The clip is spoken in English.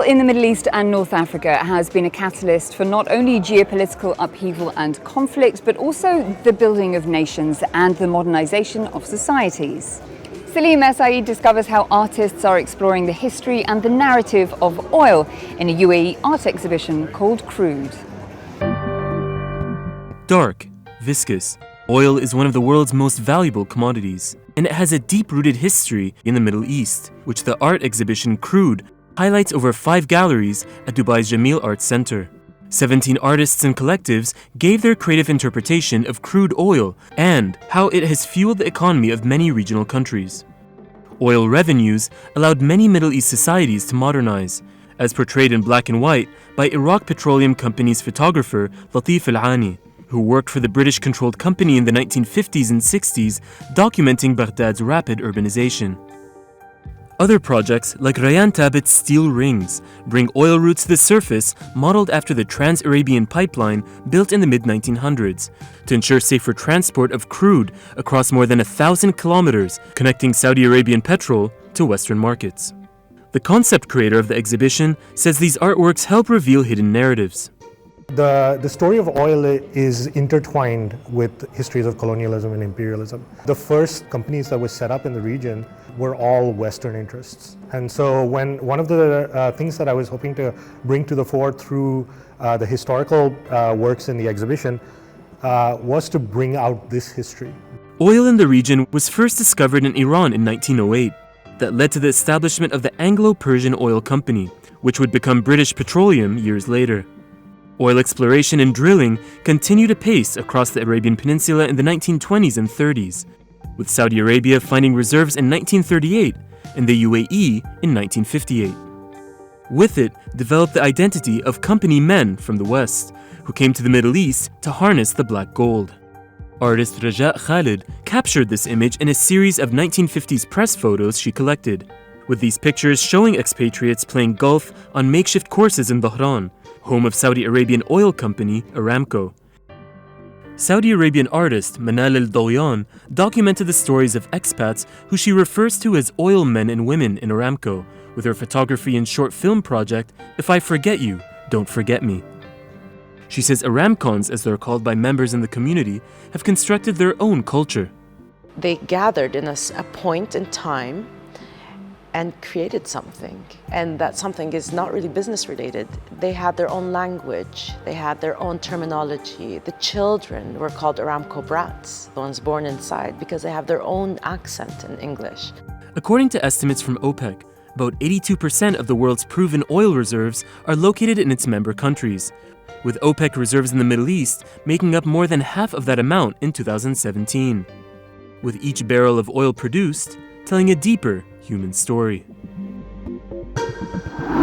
Oil in the Middle East and North Africa has been a catalyst for not only geopolitical upheaval and conflict, but also the building of nations and the modernization of societies. Salim Saeed discovers how artists are exploring the history and the narrative of oil in a UAE art exhibition called Crude. Dark, viscous, oil is one of the world's most valuable commodities, and it has a deep-rooted history in the Middle East, which the art exhibition Crude highlights over 5 galleries at Dubai's Jameel Arts Center. 17 artists and collectives gave their creative interpretation of crude oil and how it has fueled the economy of many regional countries. Oil revenues allowed many Middle East societies to modernize, as portrayed in black and white by Iraq Petroleum Company's photographer Latif Al-Ani, who worked for the British-controlled company in the 1950s and 60s, documenting Baghdad's rapid urbanization. Other projects, like Rayan Tabit's steel rings, bring oil routes to the surface modeled after the Trans-Arabian pipeline built in the mid-1900s to ensure safer transport of crude across more than 1,000 kilometers connecting Saudi Arabian petrol to Western markets. The concept creator of the exhibition says these artworks help reveal hidden narratives. The story of oil is intertwined with histories of colonialism and imperialism. The first companies that were set up in the region were all Western interests. And so one of the things that I was hoping to bring to the fore through the historical works in the exhibition was to bring out this history. Oil in the region was first discovered in Iran in 1908. That led to the establishment of the Anglo-Persian Oil Company, which would become British Petroleum years later. Oil exploration and drilling continued apace across the Arabian Peninsula in the 1920s and 30s, with Saudi Arabia finding reserves in 1938 and the UAE in 1958. With it developed the identity of company men from the West, who came to the Middle East to harness the black gold. Artist Raja Khalid captured this image in a series of 1950s press photos she collected, with these pictures showing expatriates playing golf on makeshift courses in Dhahran, home of Saudi Arabian oil company Aramco. Saudi Arabian artist Manal al-Dawyan documented the stories of expats who she refers to as oil men and women in Aramco, with her photography and short film project, If I Forget You, Don't Forget Me. She says Aramcons, as they're called by members in the community, have constructed their own culture. They gathered in a point in time and created something, and that something is not really business related. They had their own language, they had their own terminology. The children were called Aramco brats, the ones born inside, because they have their own accent in English. According to estimates from OPEC, about 82% of the world's proven oil reserves are located in its member countries, with OPEC reserves in the Middle East making up more than half of that amount in 2017. With each barrel of oil produced, telling a deeper human story.